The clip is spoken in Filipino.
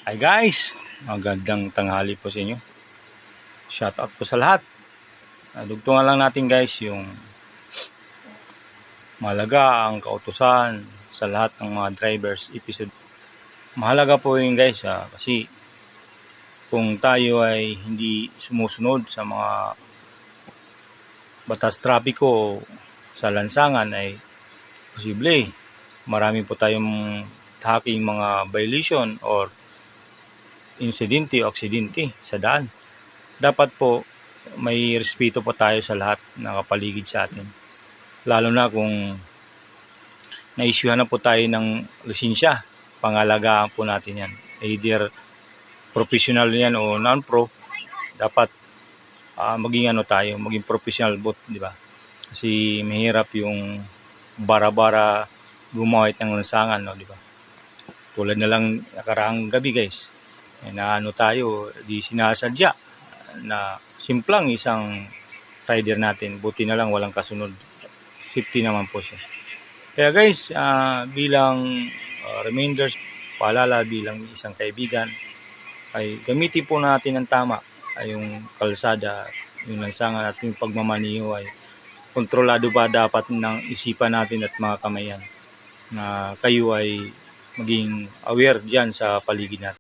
Hi guys, magandang tanghali po sa inyo. Shout out po sa lahat. Dugtungan lang natin guys yung mahalaga ang kautusan sa lahat ng mga drivers episode. Mahalaga po yun guys kasi kung tayo ay hindi sumusunod sa mga batas trapiko sa lansangan ay posible marami po tayong haking mga violation or insidente o aksidente sa daan. Dapat po may respeto po tayo sa lahat ng kapaligid sa atin. Lalo na kung na-issuehan na po tayo ng lisensya, pangalagaan po natin yan. Either professional yan o non-pro, dapat maging professional both, di ba? Kasi mahirap yung bara-bara gumamit ng lansangan, no, di ba? Tulad na lang nakaraang gabi guys, na tayo, di sinasadya na simplang isang rider natin, buti na lang walang kasunod, safety naman po siya. Kaya guys, bilang reminders, paalala bilang isang kaibigan, ay gamitin po natin ng tama ay yung kalsada, yung lansangan at yung pagmamaniho ay kontrolado ba dapat ng isipan natin at mga kamayan na kayo ay maging aware dyan sa paligid natin.